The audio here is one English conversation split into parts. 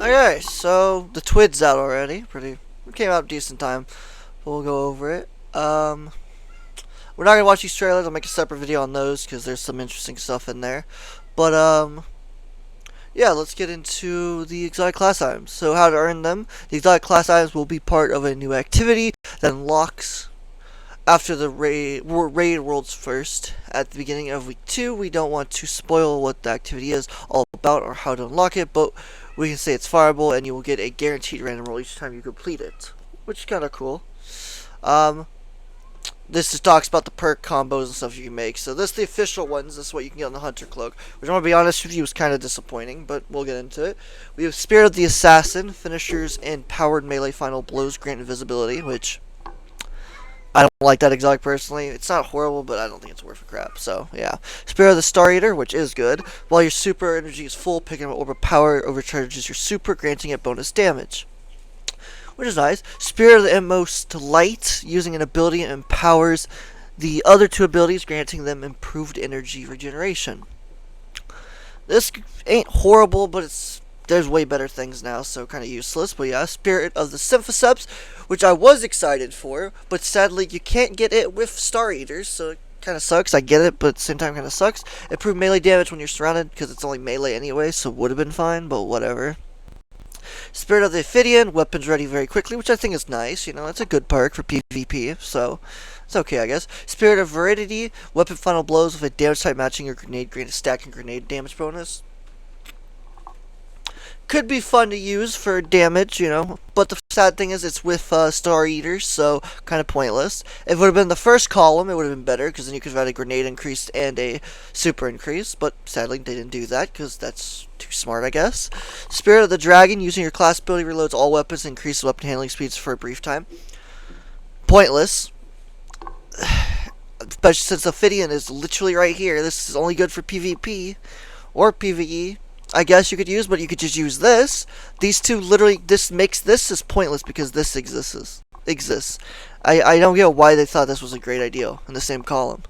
Okay, so the TWID's out already. It came out decent time. We'll go over it. We're not gonna watch these trailers. I'll make a separate video on those because there's some interesting stuff in there. But yeah, let's get into the exotic class items. So how to earn them? The exotic class items will be part of a new activity that unlocks after the raid world's first. At the beginning of week 2, we don't want to spoil what the activity is all about or how to unlock it, but we can say it's fireable and you will get a guaranteed random roll each time you complete it, which is kind of cool. This just talks about the perk combos and stuff you can make. So this is the official ones. This is what you can get on the Hunter Cloak, which I'm going to be honest with you is kind of disappointing, but we'll get into it. We have Spirit of the Assassin, finishers and powered melee final blows grant invisibility, which I don't like that exotic personally. It's not horrible, but I don't think it's worth a crap. So, yeah. Spirit of the Star Eater, which is good. While your super energy is full, picking up an orb of power overcharges your super, granting it bonus damage, which is nice. Spirit of the Inmost Light, using an ability empowers the other two abilities, granting them improved energy regeneration. This ain't horrible, but there's way better things now, so kind of useless. But yeah, Spirit of the Symphoseps, which I was excited for, but sadly you can't get it with Star Eaters, so it kind of sucks. I get it, but at the same time kind of sucks. Improved melee damage when you're surrounded, because it's only melee anyway, so would have been fine, but whatever. Spirit of the Ophidian, weapons ready very quickly, which I think is nice. You know, it's a good perk for PvP, so it's okay, I guess. Spirit of Veridity, weapon final blows with a damage type matching your grenade, grant a stack and grenade damage bonus. Could be fun to use for damage, you know, but the sad thing is it's with Star Eaters, so kind of pointless. If it would have been the first column, it would have been better, because then you could have had a grenade increase and a super increase, but sadly they didn't do that, because that's too smart, I guess. Spirit of the Dragon, using your class ability reloads all weapons and increases weapon handling speeds for a brief time. Pointless. Especially since Ophidian is literally right here. This is only good for PvP or PvE. I guess you could use, but you could just use this. These two literally, this makes this is pointless because this exists. I don't get why they thought this was a great idea in the same column.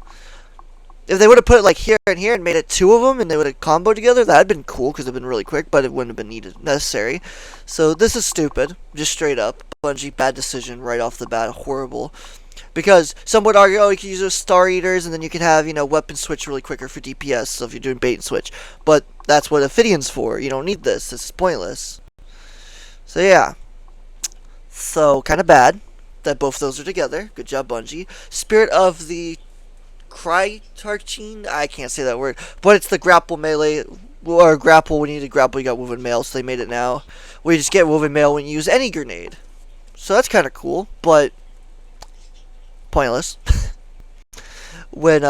If they would have put it like here and here and made it two of them and they would have comboed together, that would have been cool because it would have been really quick, but it wouldn't have been necessary. So this is stupid, just straight up. Bungie, bad decision right off the bat, horrible. Because some would argue, oh, you can use those Star Eaters, and then you can have, you know, weapon switch really quicker for DPS, so if you're doing bait and switch. But that's what Ophidian's for. You don't need this. This is pointless. So, yeah. So, kind of bad that both of those are together. Good job, Bungie. Spirit of the Krytarchine? I can't say that word. But it's the grapple melee, or grapple when you need to grapple, you got woven mail, so they made it now. Where you just get woven mail when you use any grenade. So, that's kind of cool, but pointless. When,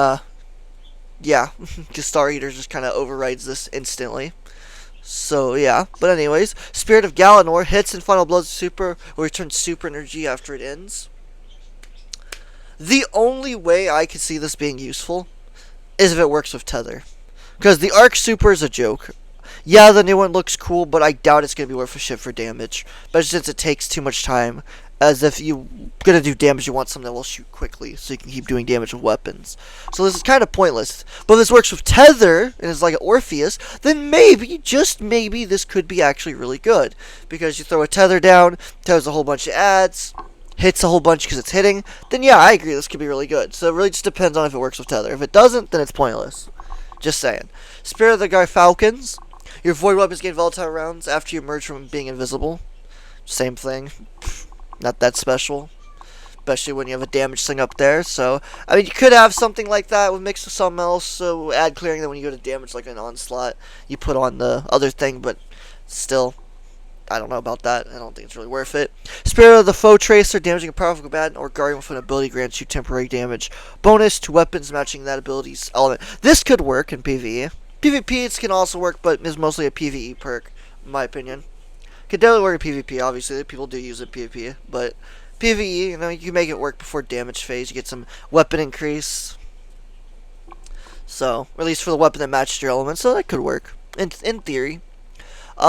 yeah, just Star Eater just kind of overrides this instantly. So, yeah. But anyways, Spirit of Galanor hits and final blows super, or returns super energy after it ends. The only way I could see this being useful is if it works with Tether. Because the Arc Super is a joke. Yeah, the new one looks cool, but I doubt it's going to be worth a shit for damage. But since it takes too much time, as if you're going to do damage, you want something that will shoot quickly, so you can keep doing damage with weapons. So this is kind of pointless. But if this works with Tether, and is like an Orpheus, then maybe, just maybe, this could be actually really good. Because you throw a Tether down, tethers a whole bunch of ads, hits a whole bunch because it's hitting, then yeah, I agree, this could be really good. So it really just depends on if it works with Tether. If it doesn't, then it's pointless. Just saying. Spirit of the Garfalcons. Your void weapons gain volatile rounds after you emerge from being invisible. Same thing. Not that special. Especially when you have a damage thing up there. So, I mean, you could have something like that with mixed with something else. So, add clearing that when you go to damage like an onslaught, you put on the other thing. But still, I don't know about that. I don't think it's really worth it. Spirit of the Foe Tracer, damaging a powerful combatant or guardian with an ability grants you temporary damage bonus to weapons matching that ability's element. This could work in PvE. PvP it can also work, but is mostly a PvE perk, in my opinion. Could definitely work in PvP, obviously. People do use it in PvP, but PvE, you know, you can make it work before damage phase. You get some weapon increase. So, or at least for the weapon that matches your element, so that could work, in theory.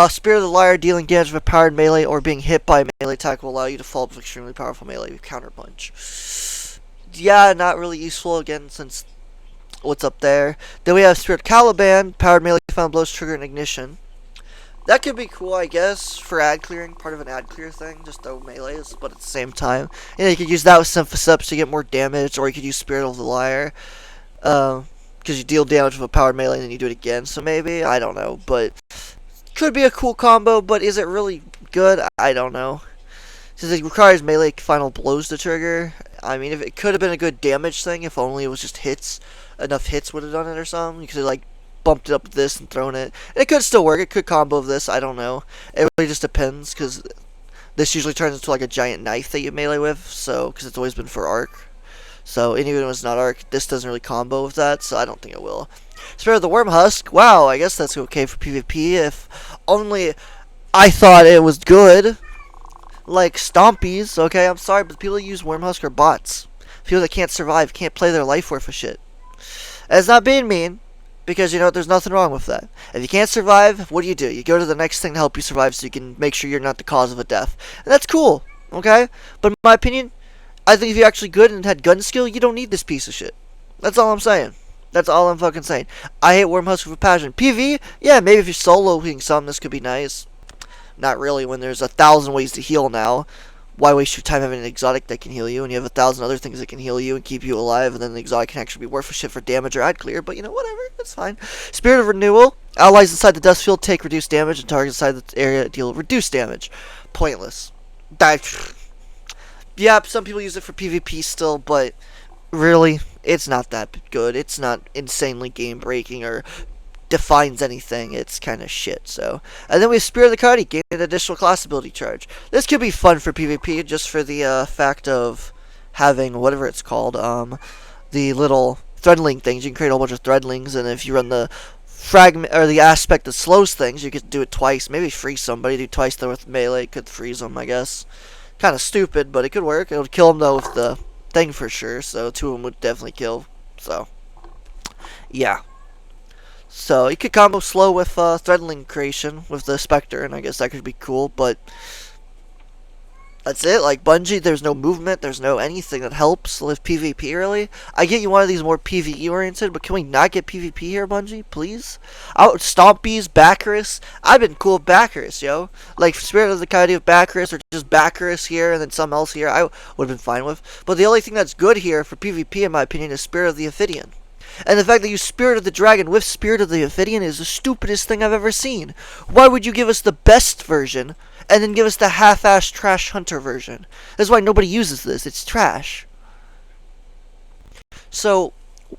Spirit of the Liar, dealing damage with a powered melee or being hit by a melee attack will allow you to follow up with extremely powerful melee with counterpunch. Yeah, not really useful, again, since what's up there. Then we have Spirit of Caliban, powered melee final blows trigger and ignition. That could be cool, I guess, for ad clearing, part of an ad clear thing, just throw melees, but at the same time, you could use that with Symphoseps to get more damage, or you could use Spirit of the Liar, because you deal damage with a powered melee and then you do it again, so maybe, I don't know, but could be a cool combo, but is it really good? I don't know. Since it requires melee final blows to trigger, I mean, if it could have been a good damage thing, if only it was just hits, enough hits would have done it or something. You could have, like, bumped it up with this and thrown it. And it could still work. It could combo with this. I don't know. It really just depends, because this usually turns into, like, a giant knife that you melee with, so, because it's always been for arc. So, and even when it's not arc, this doesn't really combo with that, so I don't think it will. Spirit of the Worm Husk, wow, I guess that's okay for PvP, if only I thought it was good. Like Stompies, okay, I'm sorry, but people who use Wormhusk are bots. People that can't survive, can't play their life worth of shit. And it's not being mean, because, there's nothing wrong with that. If you can't survive, what do? You go to the next thing to help you survive so you can make sure you're not the cause of a death. And that's cool, okay? But in my opinion, I think if you're actually good and had gun skill, you don't need this piece of shit. That's all I'm saying. That's all I'm fucking saying. I hate Wormhusk with a passion. PV, yeah, maybe if you're soloing some, this could be nice. Not really when there's 1,000 ways to heal now. Why waste your time having an exotic that can heal you, and you have 1,000 other things that can heal you and keep you alive, and then the exotic can actually be worth a shit for damage or ad clear, but whatever, it's fine. Spirit of Renewal. Allies inside the dust field take reduced damage, and targets inside the area deal reduced damage. Pointless. Yeah, some people use it for PvP still, but really, it's not that good. It's not insanely game-breaking or defines anything. It's kind of shit. So, and then we have Spirit of the Coyote, gain an additional class ability charge. This could be fun for PvP, just for the fact of having whatever it's called, the little threadling things. You can create a whole bunch of threadlings, and if you run the fragment or the aspect that slows things, you could do it twice. Maybe freeze somebody, do twice though with melee. Could freeze them, I guess. Kind of stupid, but it could work. It would kill them though with the thing for sure. So 2 of them would definitely kill. So, yeah. So you could combo slow with threadling creation with the Spectre, and I guess that could be cool, but that's it. Like Bungie, there's no movement, there's no anything that helps with PvP really. I get you wanted these more PvE oriented, but can we not get PvP here, Bungie, please? Stompies, Bacchus. I've been cool with Bacchus, yo. Like Spirit of the Coyote of Bacchus, or just Bacchus here and then something else here, I would have been fine with. But the only thing that's good here for PvP, in my opinion, is Spirit of the Ophidian. And the fact that you Spirit of the Dragon with Spirit of the Ophidian is the stupidest thing I've ever seen. Why would you give us the best version and then give us the half-assed trash hunter version? That's why nobody uses this. It's trash. So,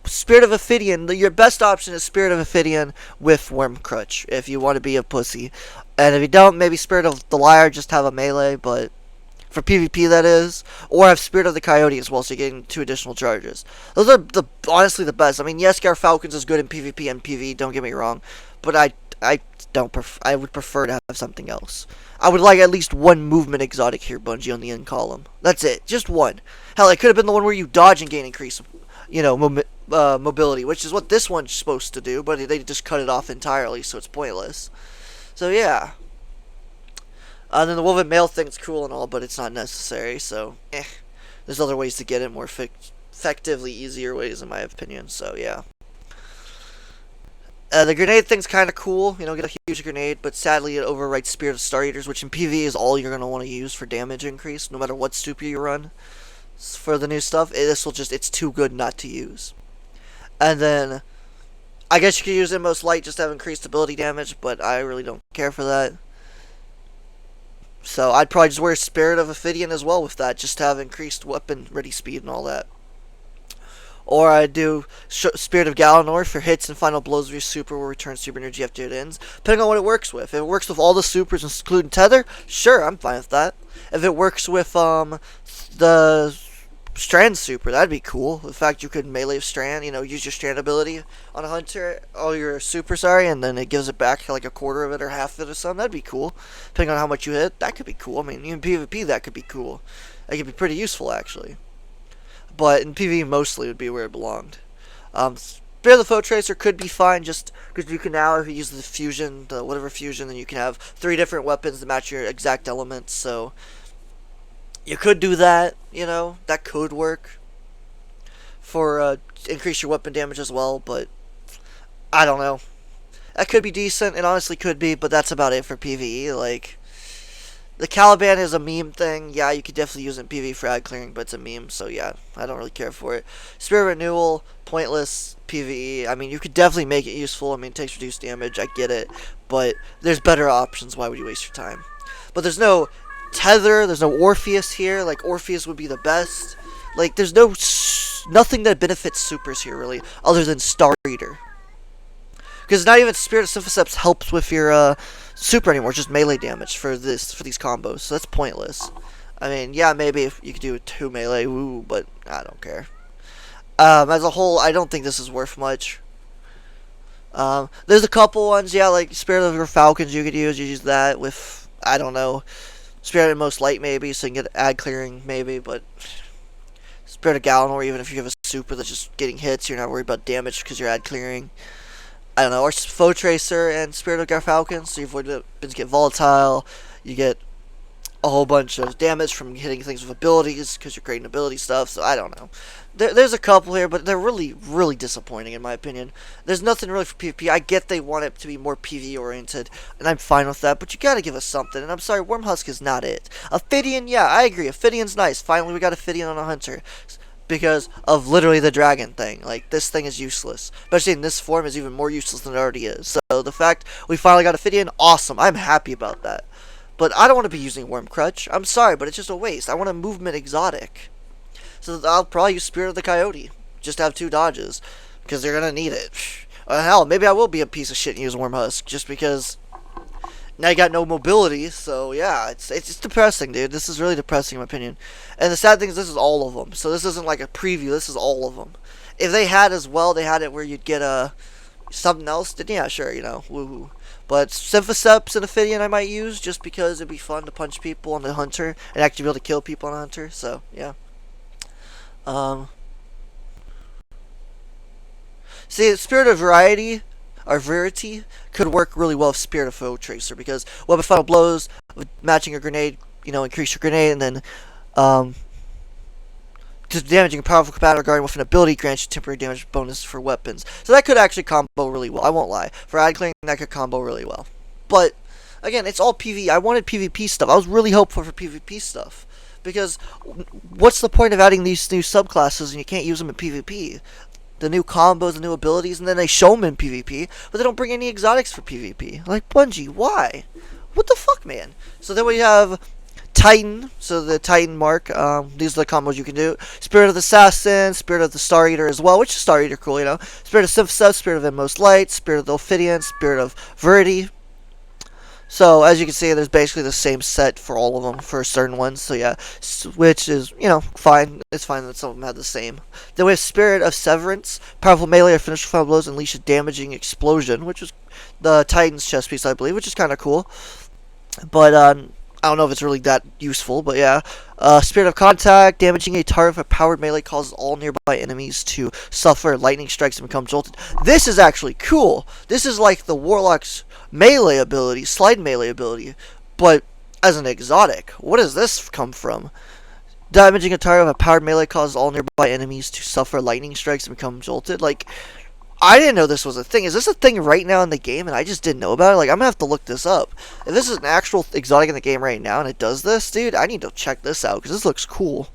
Spirit of Ophidian, your best option is Spirit of Ophidian with Worm Crutch, if you want to be a pussy. And if you don't, maybe Spirit of the Liar, just have a melee, but for PvP that is, or have Spirit of the Coyote as well, so you're getting 2 additional charges. Those are honestly the best. I mean, yes, Gar Falcons is good in PvP and PvE, don't get me wrong, but I would prefer to have something else. I would like at least 1 movement exotic here, Bungie, on the end column. That's it, just 1. Hell, it could have been the one where you dodge and gain increase, mobility, which is what this one's supposed to do, but they just cut it off entirely, so it's pointless. So yeah. And then the woven mail thing's cool and all, but it's not necessary, so there's other ways to get it, more effectively easier ways in my opinion, so yeah. The grenade thing's kind of cool, get a huge grenade, but sadly it overwrites Spirit of Star Eaters, which in PvE is all you're going to want to use for damage increase, no matter what super you run. For the new stuff, it's too good not to use. And then, I guess you could use Inmost Light just to have increased ability damage, but I really don't care for that. So I'd probably just wear Spirit of Ophidian as well with that, just to have increased weapon ready speed and all that. Or I'd do Spirit of Galanor for hits and final blows of your super will return super energy after it ends, depending on what it works with. If it works with all the supers including Tether, sure, I'm fine with that. If it works with the Strand super, that'd be cool. The fact you could melee Strand, use your Strand ability on a hunter, your super, and then it gives it back like a quarter of it or half of it or something, that'd be cool. Depending on how much you hit, that could be cool. I mean, even PvP, that could be cool. That could be pretty useful, actually. But in PvE, mostly would be where it belonged. Spirit of the Foe Tracer could be fine, just because you can now, if you use the fusion, whatever fusion, then you can have 3 different weapons that match your exact elements, so you could do that, that could work for increase your weapon damage as well, but I don't know. That could be decent. It honestly could be, but that's about it for PvE. Like, the Caliban is a meme thing. Yeah, you could definitely use it in PvE for ad clearing, but it's a meme, so yeah, I don't really care for it. Spirit Renewal, pointless PvE. I mean, you could definitely make it useful. I mean, it takes reduced damage. I get it, but there's better options. Why would you waste your time? But there's no Tether. There's no Orpheus here. Like, Orpheus would be the best. Like, there's nothing that benefits supers here, really, other than Star Eater. Because not even Spirit of Symphoseps helps with your super anymore. It's just melee damage for these combos. So that's pointless. I mean, yeah, maybe if you could do 2 melee, woo, but I don't care. As a whole, I don't think this is worth much. There's a couple ones, yeah, like Spirit of your Falcons you could use. You use that with, I don't know, Spirit of Most Light maybe, so you can get ad clearing maybe, but Spirit of Galanor, even if you have a super that's just getting hits, you're not worried about damage because you're ad clearing. I don't know, or Foe Tracer and Spirit of Garfalcon, so you avoid weapons get volatile, you get a whole bunch of damage from hitting things with abilities because you're creating ability stuff, so I don't know. There's a couple here, but they're really, really disappointing in my opinion. There's nothing really for PvP. I get they want it to be more PvE oriented, and I'm fine with that, but you gotta give us something, and I'm sorry, Wormhusk is not it. Ophidian, yeah, I agree, Ophidian's nice. Finally, we got Ophidian on a Hunter. Because of literally the dragon thing. Like, this thing is useless. Especially in this form is even more useless than it already is. So, the fact we finally got Ophidian, awesome. I'm happy about that. But I don't want to be using Worm Crutch. I'm sorry, but it's just a waste. I want a movement exotic. So, I'll probably use Spirit of the Coyote. Just have 2 dodges. Because they're going to need it. Hell, maybe I will be a piece of shit and use Wormhusk. Just because now you got no mobility, so yeah, it's depressing, dude. This is really depressing in my opinion. And the sad thing is this is all of them. So this isn't like a preview, this is all of them. If they had as well, they had it where you'd get something else, then yeah, sure, you know, woohoo. But Symphoseps and Ophidian I might use just because it'd be fun to punch people on the Hunter and actually be able to kill people on a Hunter, so yeah. See, Spirit of Variety or Verity could work really well with Spirit of Foe Tracer because weapon final blows, matching a grenade, you know, increase your grenade, and then just damaging a powerful combatant regarding with an ability grants you temporary damage bonus for weapons. So that could actually combo really well. I won't lie. For ad clearing, that could combo really well. But again, it's all PvE. I wanted PvP stuff. I was really hopeful for PvP stuff. Because what's the point of adding these new subclasses and you can't use them in PvP? The new combos, the new abilities, and then they show them in PvP, but they don't bring any exotics for PvP. Like, Bungie, why? What the fuck, man? So then we have Titan, so the Titan mark, these are the combos you can do. Spirit of the Assassin, Spirit of the Star Eater as well, which is Star Eater cool, you know. Spirit of Symphoseps, Spirit of the Most Light, Spirit of the Ophidian, Spirit of Verity. So, as you can see, there's basically the same set for all of them, for certain ones, so yeah, which is, you know, fine. It's fine that some of them have the same. Then we have Spirit of Severance, powerful melee or finisher final blows unleash a damaging explosion, which is the Titan's chest piece, I believe, which is kind of cool. But, I don't know if it's really that useful, but yeah. Spirit of Contact, damaging a target with a powered melee causes all nearby enemies to suffer lightning strikes and become jolted. This is actually cool. This is like the Warlock's melee ability, slide melee ability, but as an exotic. What does this come from? Damaging a target with a powered melee causes all nearby enemies to suffer lightning strikes and become jolted. Like, I didn't know this was a thing. Is this a thing right now in the game and I just didn't know about it? Like, I'm gonna have to look this up. If this is an actual exotic in the game right now and it does this, dude, I need to check this out because this looks cool.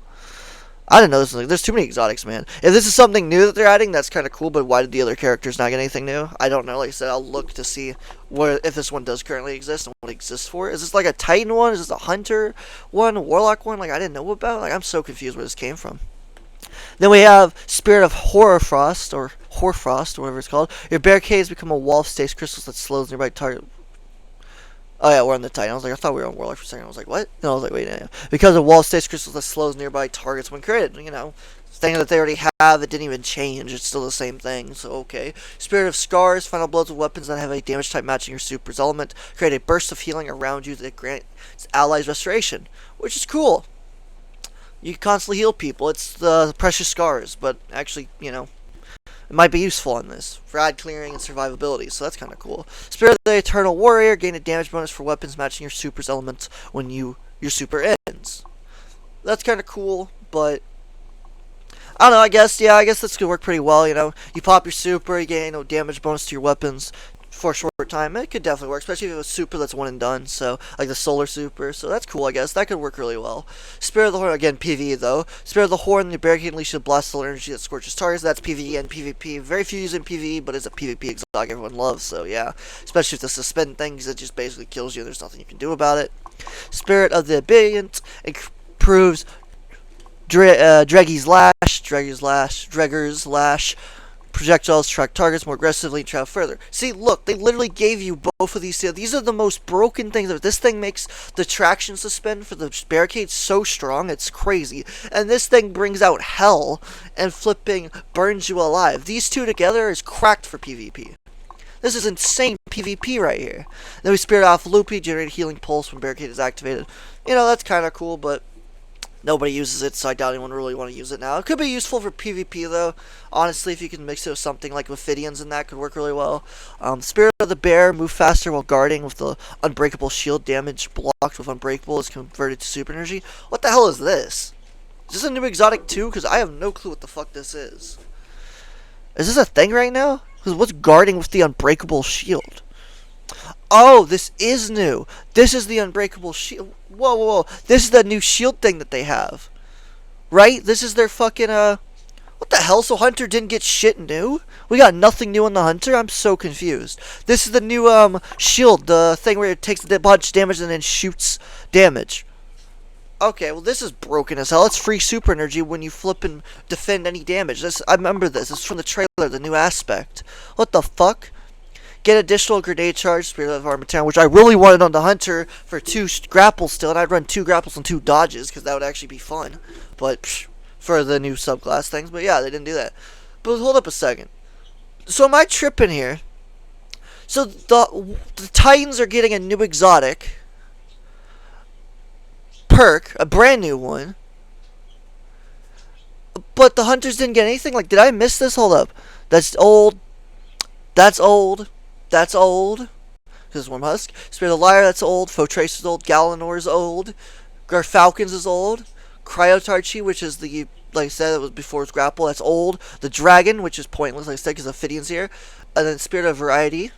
I didn't know this. There's too many exotics, man. If this is something new that they're adding, that's kind of cool, but why did the other characters not get anything new? I don't know. Like I said, I'll look to see if this one does currently exist and what it exists for. Is this like a Titan one? Is this a Hunter one? A Warlock one? Like, I didn't know about? Like, I'm so confused where this came from. Then we have Spirit of Horrorfrost, or Horfrost, or whatever it's called. Your barricades become a wall of stasis crystals that slows nearby target. Oh yeah, we're on the Titan. I was like, I thought we were on Warlock for a second. I was like, what? No, I was like, wait, no. Because of wall of stasis crystals that slows nearby targets when created. You know, thing that they already have, it didn't even change. It's still the same thing, so okay. Spirit of Scars, final blows with weapons that have a damage type matching your super's element. Create a burst of healing around you that grants allies restoration, which is cool. You can constantly heal people. It's the Precious Scars, but actually, you know, it might be useful on this for ad clearing and survivability, so that's kind of cool. Spirit of the Eternal Warrior, gain a damage bonus for weapons matching your super's element when your super ends. That's kind of cool, but I don't know. I guess this could work pretty well. You know, you pop your super, you gain damage bonus to your weapons for a short time. It could definitely work, especially if it was super that's one and done. So like the solar super. So that's cool, I guess. That could work really well. Spirit of the Horn, again, PvE though. Spirit of the Horn, the barricade unleashes a blast of energy that scorches targets. That's PvE and PvP. Very few use in PvE, but it's a PvP exotic everyone loves. So yeah, especially if the suspend things, it just basically kills you. There's nothing you can do about it. Spirit of the Abyssinians improves Dreggy's Lash. Projectiles track targets more aggressively and travel further. See, look, they literally gave you both of these. These are the most broken things. This thing makes the traction suspend for the barricade so strong, it's crazy. And this thing brings out hell and flipping burns you alive. These two together is cracked for PvP. This is insane PvP right here. Then we Spirit off Loopy, generate a healing pulse when barricade is activated. You know, that's kind of cool, but nobody uses it, so I doubt anyone really want to use it now. It could be useful for PvP, though. Honestly, if you can mix it with something like Ophidians and that, could work really well. Spirit of the Bear, move faster while guarding with the Unbreakable Shield. Damage blocked with Unbreakable is converted to Super Energy. What the hell is this? Is this a new exotic, too? Because I have no clue what the fuck this is. Is this a thing right now? Because what's guarding with the Unbreakable Shield? Oh, this is new. This is the Unbreakable Shield. Whoa. This is the new shield thing that they have. Right? This is their fucking, what the hell? So Hunter didn't get shit new? We got nothing new on the Hunter? I'm so confused. This is the new, shield. The thing where it takes a bunch of damage and then shoots damage. Okay, well, this is broken as hell. It's free super energy when you flip and defend any damage. I remember this. It's from the trailer, the new aspect. What the fuck? Get additional grenade charge, Spirit of Armateron, which I really wanted on the Hunter for 2 grapples still, and I'd run 2 grapples and 2 dodges, because that would actually be fun. But, for the new subclass things. But yeah, they didn't do that. But hold up a second. So am I tripping here? So the Titans are getting a new exotic perk, a brand new one. But the Hunters didn't get anything? Like, did I miss this? Hold up. That's old. That's old. That's old. Because Worm Husk. Spirit of the Lyre, that's old. Fotrace is old. Galanor is old. Garfalcons is old. Cryotarchy, which is the, like I said, it was before its grapple, that's old. The Dragon, which is pointless, like I said, because Ophidian's here. And then Spirit of Variety.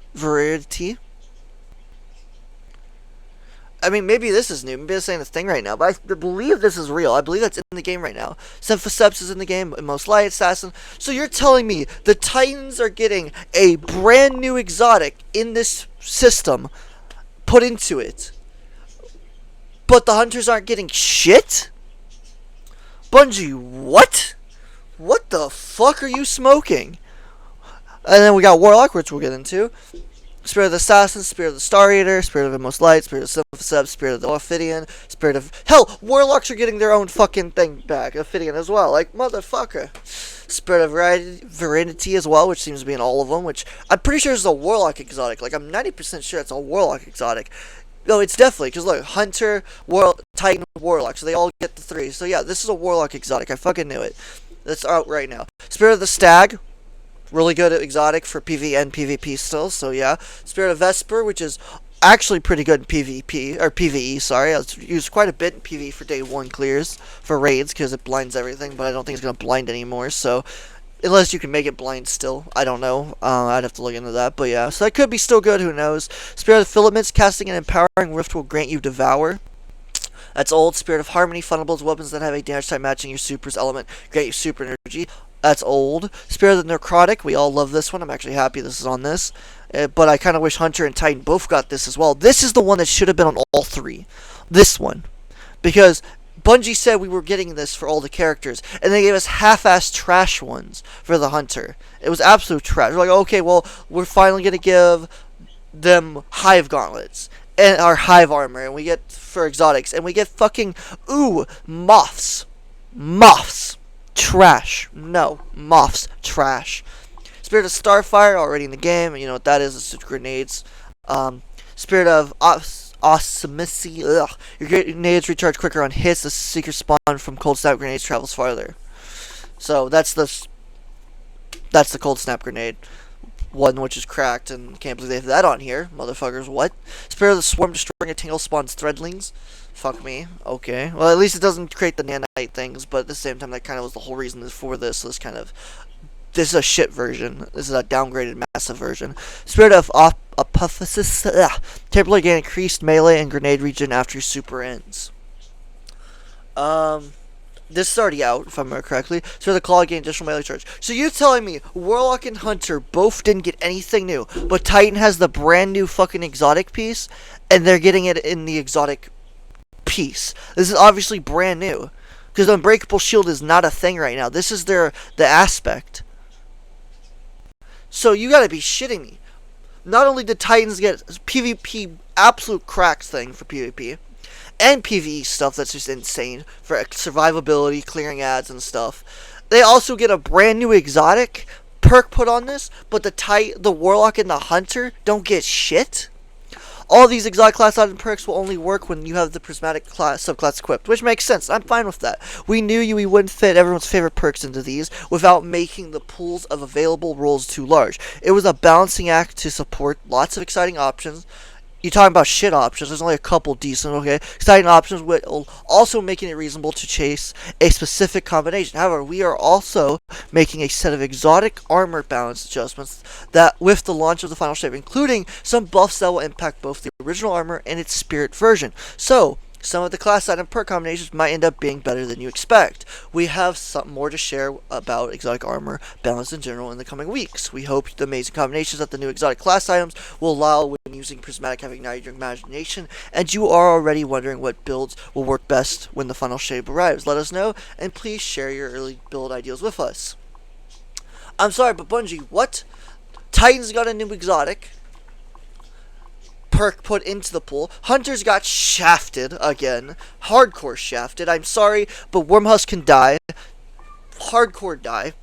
I mean, maybe this is new. Maybe this ain't a thing right now. But I believe this is real. I believe that's in the game right now. Symphoseps is in the game. Most Light Assassin. So you're telling me the Titans are getting a brand new exotic in this system put into it. But the Hunters aren't getting shit? Bungie, what? What the fuck are you smoking? And then we got Warlock, which we'll get into. Spirit of the Assassin, Spirit of the Star Eater, Spirit of the Most Light, Spirit of Symphoseps, Spirit of the Ophidian, Spirit of... Hell, Warlocks are getting their own fucking thing back. Ophidian as well. Like, motherfucker. Spirit of Variety as well, which seems to be in all of them, which I'm pretty sure is a Warlock exotic. Like, I'm 90% sure it's a Warlock exotic. No, it's definitely, because look, Hunter, Titan, Warlock, so they all get the 3. So yeah, this is a Warlock exotic. I fucking knew it. That's out right now. Spirit of the Stag. Really good at exotic for PvE and PvP still, so yeah. Spirit of Vesper, which is actually pretty good in PvP, or PvE, sorry. It's used quite a bit in PvE for day 1 clears, for raids, because it blinds everything, but I don't think it's going to blind anymore, so... Unless you can make it blind still. I don't know. I'd have to look into that, but yeah. So that could be still good, who knows. Spirit of Filaments, casting an empowering rift will grant you Devour. That's old. Spirit of Harmony, fundables weapons that have a damage type matching your super's element, grant you super energy. That's old. Spirit of the Necrotic, we all love this one. I'm actually happy this is on this. But I kind of wish Hunter and Titan both got this as well. This is the one that should have been on all 3. This one. Because Bungie said we were getting this for all the characters, and they gave us half-assed trash ones for the Hunter. It was absolute trash. We're like, okay, well, we're finally going to give them Hive Gauntlets. And our Hive Armor, and we get, for exotics, and we get fucking, Moths. Moths. Trash. No. Moths. Trash. Spirit of Starfire, already in the game. You know what that is. It's just grenades. Spirit of Awesomacy. Ugh. Your grenades recharge quicker on hits. The secret spawn from Cold Snap grenades travels farther. So, that's the Cold Snap grenade. One which is cracked, and can't believe they have that on here. Motherfuckers, what? Spirit of the Swarm, destroying a tingle spawns threadlings. Fuck me. Okay. Well, at least it doesn't create the nanite things, but at the same time, that kind of was the whole reason for this. This is a shit version. This is a downgraded, massive version. Spirit of apophysis. Temporarily gain increased melee and grenade region after your super ends. Um, this is already out, if I remember correctly. So the claw gain additional melee charge. So you're telling me Warlock and Hunter both didn't get anything new, but Titan has the brand new fucking exotic piece, and they're getting it in the exotic piece. This is obviously brand new, because the Unbreakable Shield is not a thing right now. This is the aspect. So you gotta be shitting me. Not only did Titans get PvP absolute cracks thing for PvP, and PvE stuff that's just insane for survivability, clearing ads and stuff. They also get a brand new exotic perk put on this, but the Warlock and the Hunter don't get shit. All these exotic class item perks will only work when you have the prismatic subclass equipped, which makes sense. I'm fine with that. We knew we wouldn't fit everyone's favorite perks into these without making the pools of available roles too large. It was a balancing act to support lots of exciting options. You're talking about shit options. There's only a couple decent, okay? Exciting options, while also making it reasonable to chase a specific combination. However, we are also making a set of exotic armor balance adjustments that, with the launch of the final shape, including some buffs that will impact both the original armor and its spirit version. So, some of the class item perk combinations might end up being better than you expect. We have something more to share about exotic armor balance in general in the coming weeks. We hope the amazing combinations of the new exotic class items will allow when using Prismatic have ignited your imagination, and you are already wondering what builds will work best when the final shape arrives. Let us know, and please share your early build ideas with us. I'm sorry, but Bungie, what? Titans got a new exotic perk put into the pool. Hunters got shafted again. Hardcore shafted. I'm sorry, but Wormhusk can die. Hardcore die.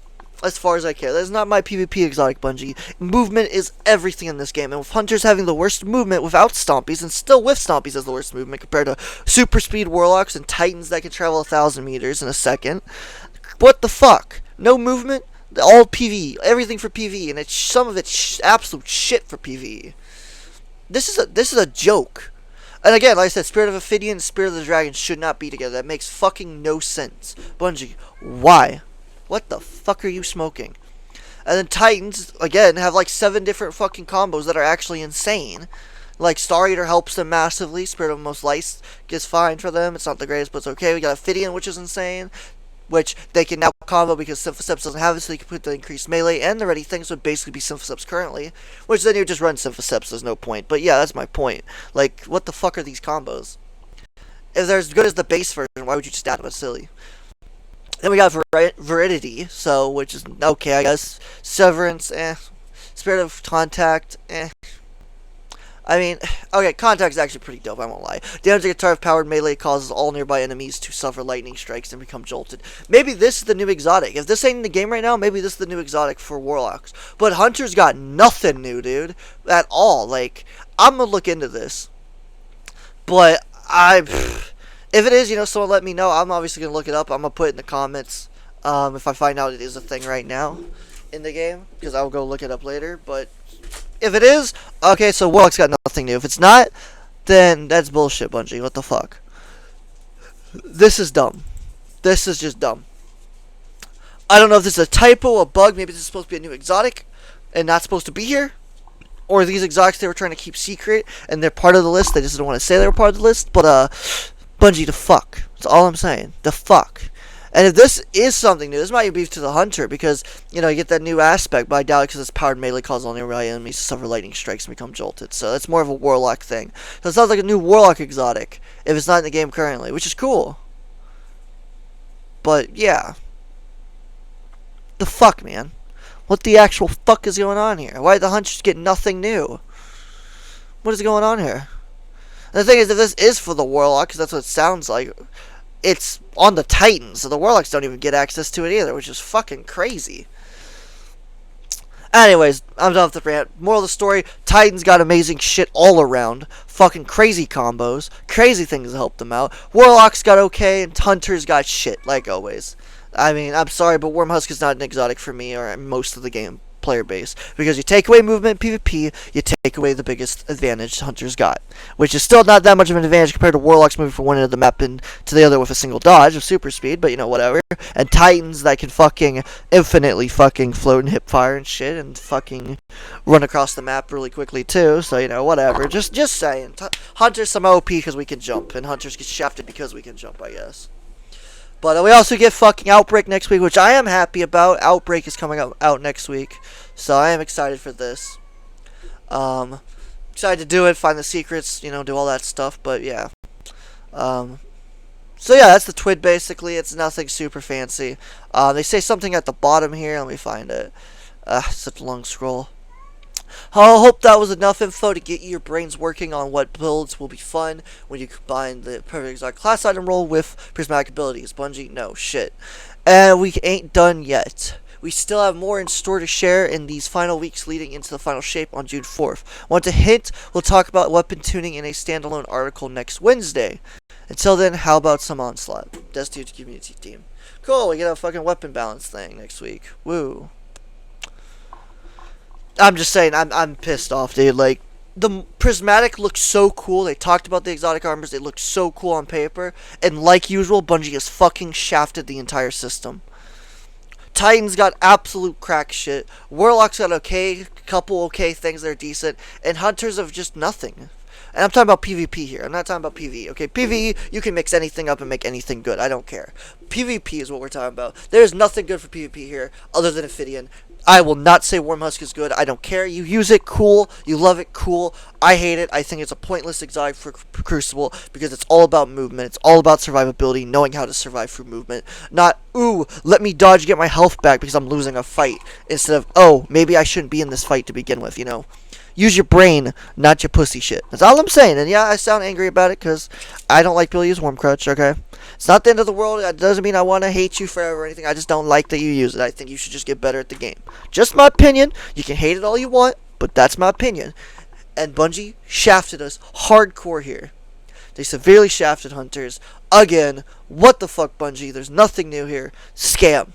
As far as I care. That's not my PvP exotic, Bungie. Movement is everything in this game. And with Hunters having the worst movement without Stompies, and still with Stompies as the worst movement compared to Super Speed Warlocks and Titans that can travel 1,000 meters in a second. What the fuck? No movement? All PvE. Everything for PvE. And some of it's absolute shit for PvE. This is a joke. And again, like I said, Spirit of Ophidian and Spirit of the Dragon should not be together. That makes fucking no sense. Bungie, why? What the fuck are you smoking? And then Titans, again, have like 7 different fucking combos that are actually insane. Like, Star Eater helps them massively. Spirit of Most Light gets fine for them. It's not the greatest, but it's okay. We got Ophidian, which is insane. Which they can now combo because Symphoseps doesn't have it, so they can put the increased melee, and the ready things would basically be Symphoseps currently. Which then you just run Symphoseps, there's no point. But yeah, that's my point. Like, what the fuck are these combos? If they're as good as the base version, why would you just add them? It's silly. Then we got Veridity, so, which is okay, I guess. Severance, Spirit of Contact, I mean, okay, Contact is actually pretty dope, I won't lie. Damage a guitar of powered melee causes all nearby enemies to suffer lightning strikes and become jolted. Maybe this is the new exotic. If this ain't in the game right now, maybe this is the new exotic for Warlocks. But Hunter's got nothing new, dude. At all. Like, I'm gonna look into this. But, if it is, someone let me know. I'm obviously gonna look it up. I'm gonna put it in the comments, if I find out it is a thing right now in the game. Because I'll go look it up later, but if it is, okay, so Warlock's got nothing new. If it's not, then that's bullshit, Bungie. What the fuck? This is dumb. This is just dumb. I don't know if this is a typo, a bug. Maybe this is supposed to be a new exotic and not supposed to be here. Or these exotics they were trying to keep secret and they're part of the list. They just don't want to say they were part of the list. But, Bungie, the fuck. That's all I'm saying. The fuck. And if this is something new, this might be beef to the Hunter because, you get that new aspect, but I doubt it because it's powered melee causes all nearby enemies to suffer lightning strikes and become jolted. So that's more of a Warlock thing. So it sounds like a new Warlock exotic if it's not in the game currently, which is cool. But, yeah. The fuck, man. What the actual fuck is going on here? Why did the Hunters get nothing new? What is going on here? And the thing is, if this is for the Warlock, because that's what it sounds like, it's on the Titans, so the Warlocks don't even get access to it either, which is fucking crazy. Anyways, I'm done with the rant. Moral of the story, Titans got amazing shit all around. Fucking crazy combos. Crazy things that help them out. Warlocks got okay, and Hunters got shit, like always. I mean, I'm sorry, but Wormhusk is not an exotic for me, or most of the game. player base. Because you take away movement in PvP, you take away the biggest advantage Hunters got. Which is still not that much of an advantage compared to Warlocks moving from one end of the map and to the other with a single dodge of super speed, but whatever. And Titans that can fucking infinitely fucking float and hip fire and shit and fucking run across the map really quickly too, so whatever. Just saying. Hunters somehow OP because we can jump, and Hunters get shafted because we can jump, I guess. But we also get fucking Outbreak next week, which I am happy about. Outbreak is coming out next week, so I am excited for this. Excited to do it, find the secrets, do all that stuff, but yeah. So yeah, that's the TWID basically. It's nothing super fancy. They say something at the bottom here. Let me find it. Such a long scroll. I hope that was enough info to get your brains working on what builds will be fun when you combine the perfect exotic class item role with prismatic abilities. Bungie, no shit. And we ain't done yet. We still have more in store to share in these final weeks leading into the final shape on June 4th. Want to hint? We'll talk about weapon tuning in a standalone article next Wednesday. Until then, how about some Onslaught? Destitute community team. Cool, we get a fucking weapon balance thing next week. Woo. I'm just saying, I'm pissed off, dude. Like, the prismatic looks so cool. They talked about the exotic armors. They look so cool on paper. And like usual, Bungie has fucking shafted the entire system. Titans got absolute crack shit. Warlocks got couple okay things that are decent. And Hunters have just nothing. And I'm talking about PvP here. I'm not talking about PvE, okay? PvE, you can mix anything up and make anything good. I don't care. PvP is what we're talking about. There's nothing good for PvP here other than Ophidian. I will not say Wormhusk is good. I don't care. You use it, cool. You love it, cool. I hate it. I think it's a pointless exotic for Crucible because it's all about movement. It's all about survivability, knowing how to survive through movement. Not, ooh, let me dodge, get my health back because I'm losing a fight. Instead of, oh, maybe I shouldn't be in this fight to begin with, Use your brain, not your pussy shit. That's all I'm saying. And yeah, I sound angry about it because I don't like people use Wormcrutch, okay? It's not the end of the world. It doesn't mean I want to hate you forever or anything. I just don't like that you use it. I think you should just get better at the game. Just my opinion. You can hate it all you want, but that's my opinion. And Bungie shafted us hardcore here. They severely shafted Hunters. Again, what the fuck, Bungie? There's nothing new here. Scam.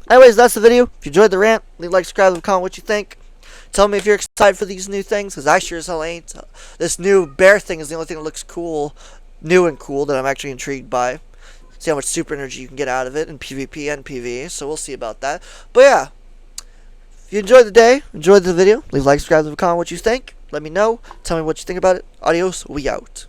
Anyways, that's the video. If you enjoyed the rant, leave a like, subscribe, and comment what you think. Tell me if you're excited for these new things, because I sure as hell ain't. This new bear thing is the only thing that looks cool, new and cool, that I'm actually intrigued by. See how much super energy you can get out of it in PvP and PvE, so we'll see about that. But yeah, if you enjoyed the day, enjoyed the video, leave a like, subscribe, leave a comment what you think. Let me know. Tell me what you think about it. Adios, we out.